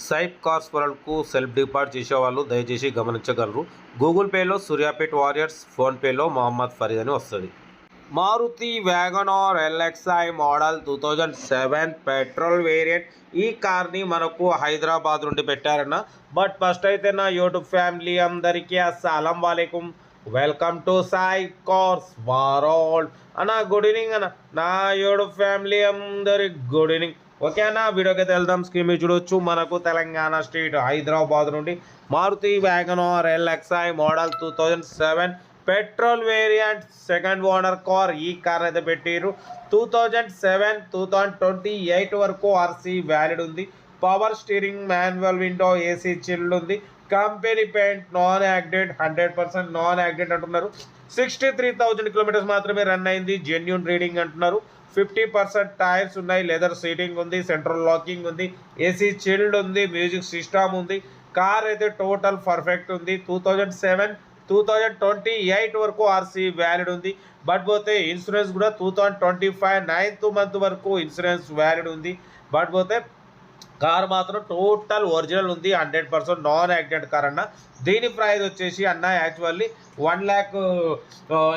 సైప్ cars వరల్డ్కు self depart చేసేవాళ్ళు దయచేసి గమనించగలరు. గూగుల్ పేలో సూర్యాపేట్ వారియర్స్, ఫోన్పేలో మహమ్మద్ ఫరీద్ అని వస్తుంది. Maruti WagonR LXI model 2007 petrol variant. ఈ కార్ని మనకు హైదరాబాద్ నుండి పెట్టారన్న. బట్ ఫస్ట్ అయితే నా యూట్యూబ్ ఫ్యామిలీ అందరికీ అస్సలం వాలేకుం. వెల్కమ్ టు సైప్ కార్స్ వరల్డ్ అన్న. గుడ్ ఈవినింగ్ అన్న. నా యూట్యూబ్ ఫ్యామిలీ అందరికి గుడ్ ఈవినింగ్. ఓకే అన్న, వీడియోకి అయితే వెళ్దాం. స్క్రీన్ మీద చూడొచ్చు, మనకు తెలంగాణ స్టేట్ హైదరాబాద్ నుండి Maruti WagonR LXI model 2007 petrol variant second owner car. ఈ కార్ అయితే పెట్టారు 2007 2028 వరకు ఆర్సీ వ్యాలిడ్ ఉంది. Power steering, manual window, AC chilled ఉంది. Company paint, non accident, 100% non accident అంటున్నారు. 63,000 కిలోమీటర్స్ మాత్రమే రన్ అయింది. జెన్యూన్ రీడింగ్ అంటున్నారు. 50% టైర్స్ ఉన్నాయి. లెదర్ సీటింగ్ ఉంది. సెంట్రల్ లాకింగ్ ఉంది. ఏసీ చిల్డ్ ఉంది. మ్యూజిక్ సిస్టమ్ ఉంది. కార్ అయితే టోటల్ పర్ఫెక్ట్ ఉంది. 2007 2028 వరకు ఆర్సీ వ్యాలిడ్ ఉంది. బట్ పోతే ఇన్సూరెన్స్ కూడా 2025 9th మంత్ వరకు ఇన్సూరెన్స్ వ్యాలిడ్ ఉంది. బట్ పోతే కార్ మాత్రం టోటల్ ఒరిజినల్ ఉంది. 100% నాన్ యాక్సిడెంట్ కార్ అన్న. దీని ప్రైస్ వచ్చేసి అన్న యాక్చువల్లీ 1 lakh,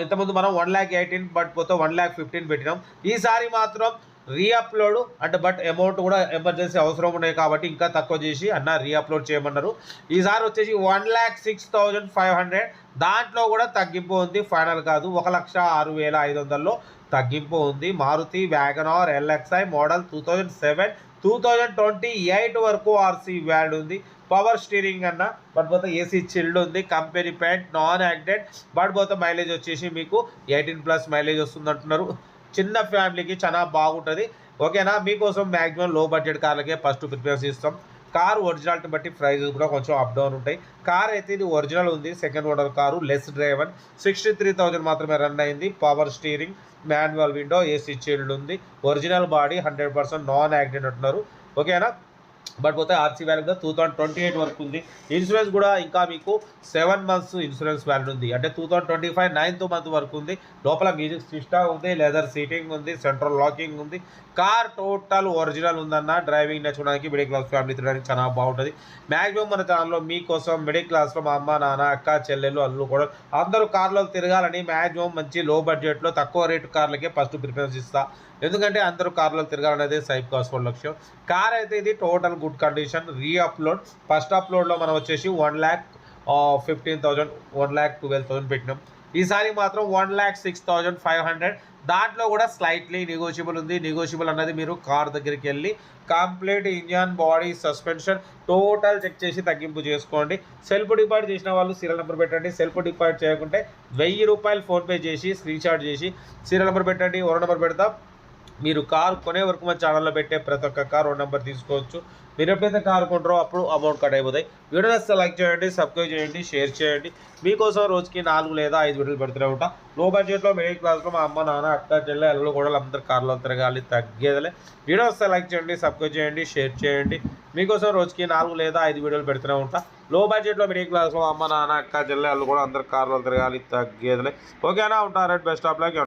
ఇంతకుముందు మనం 1,18,000 బట్ పోతే 1,15,000 పెట్టినాం. ఈసారి మాత్రం రీఅప్లోడ్ అంటే బట్ అమౌంట్ కూడా ఎమర్జెన్సీ అవసరం ఉన్నాయి కాబట్టి ఇంకా తక్కువ చేసి అన్న రీఅప్లోడ్ చేయమన్నారు. ఈసారి వచ్చేసి 1,06,500. దాంట్లో కూడా తగ్గింపు ఉంది. ఫైనల్ కాదు, 1,06,500లో తగ్గింపు ఉంది. మారుతి వ్యాగనార్ ఎల్ఎక్స్ఐ మోడల్ 2007 2028 వరకు ఆర్సీ వ్యాలిడ్ ఉంది. పవర్ స్టీరింగ్ అన్న. బట్ పోతే ఏసీ చిల్డ్ ఉంది. Company paint, non accident. But పోతే మైలేజ్ వచ్చేసి మీకు 18+ మైలేజ్ వస్తుంది అంటున్నారు. చిన్న ఫ్యామిలీకి చాలా బాగుంటుంది. ఓకేనా, మీకోసం మ్యాక్సిమం లో బడ్జెట్ కార్లకే ఫస్ట్ ప్రిఫరెన్స్ ఇస్తాం. కార్ ఒరిజినాలిటీ బట్టి ప్రైజెస్ కూడా కొంచెం అప్ డౌన్ ఉంటాయి. కార్ అయితే ఇది ఒరిజినల్ ఉంది. Second owner car, less driven. 63,000 మాత్రమే రన్ అయింది. Power steering, manual window, AC chilled ఉంది. ఒరిజినల్ బాడీ, 100% నాన్ యాక్సిడెంట్ అంటున్నారు. ఓకేనా, బట్ పోతే ఆర్సీ వ్యాలిడ్ 2028 వరకు ఉంది. ఇన్సూరెన్స్ కూడా ఇంకా మీకు 7 months ఇన్సూరెన్స్ వ్యాలిడ్ ఉంది. అంటే 2025 9th మంత్ వరకు ఉంది. లోపల మ్యూజిక్ సిస్టమ్ ఉంది. లెదర్ సీటింగ్ ఉంది. సెంట్రల్ లాకింగ్ ఉంది. కార్ టోటల్ ఒరిజినల్ ఉందన్న. డ్రైవింగ్ నేర్చుకోవడానికి, మిడిల్ క్లాస్ ఫ్యామిలీ తిరగడానికి చాలా బాగుంటుంది. మ్యాక్సిమం మన ఛానల్లో మీకోసం మిడిల్ క్లాస్లో మా అమ్మ, నాన్న, అక్క, చెల్లెళ్ళు, అల్లు కూడా అందరూ కార్లో తిరగాలని మ్యాక్సిమం మంచి లో బడ్జెట్లో తక్కువ రేటు కార్లకే ఫస్ట్ ప్రిఫరెన్స్ ఇస్తా. ఎందుకంటే అందరూ కార్లో తిరగాలనేది సైప్ కార్స్ వాళ్ళ లక్ష్యం. కార్ అయితే ఇది total good condition. Reupload first అప్లోడ్లో మనం వచ్చేసి 1,15,000 1,12,000 పెట్టినాం. ఈసారి మాత్రం 1,06,500. దాంట్లో కూడా స్లైట్లీ నెగోషియబుల్ ఉంది. నెగోషియబుల్ అన్నది మీరు కార్ దగ్గరికి వెళ్ళి complete engine, body, suspension total check చేసి తగ్గింపు చేసుకోండి. సెల్ఫ్ డిపాజిట్ చేసిన వాళ్ళు సీరియల్ నెంబర్ పెట్టండి. సెల్ఫ్ డిపాజిట్ చేయకుంటే 1,000 రూపాయలు ఫోన్పే చేసి స్క్రీన్ షాట్ చేసి సీరియల్ నెంబర్ పెట్టండి. ఓనర్ నెంబర్ పెడతా. మీరు కారు కొనే వరకు మన ఛానల్లో పెట్టే ప్రతి ఒక్క కార్ ఓన్ నెంబర్ తీసుకోవచ్చు. మీరు ఎప్పుడైతే కారు కొంటారో అప్పుడు అమౌంట్ కట్ అయిపోతాయి. వీడియో నచ్చితే లైక్ చేయండి, సబ్స్క్రైబ్ చేయండి, షేర్ చేయండి. మీకోసం రోజుకి 4 లేదా 5 వీడియోలు పెడుతూనే ఉంటా. లో బడ్జెట్లో మిడిల్ క్లాస్లో మా అమ్మ, నాన్న, అక్క, చెల్లె, అల్లు కూడా అందరు కార్లో తిరగాలి, తగ్గేదలే. వీడియో వస్తే లైక్ చేయండి, సబ్స్క్రైబ్ చేయండి, షేర్ చేయండి. మీకోసం రోజుకి 4 లేదా 5 వీడియోలు పెడుతూనే ఉంటా. లో బడ్జెట్లో మిడిల్ క్లాస్లో అమ్మ, నాన్న, అక్క, చెల్లె, అల్లు కూడా అందరు కార్లో తిరగాలి, తగ్గేదలే. ఓకేనా, ఉంటారు. Best of luck.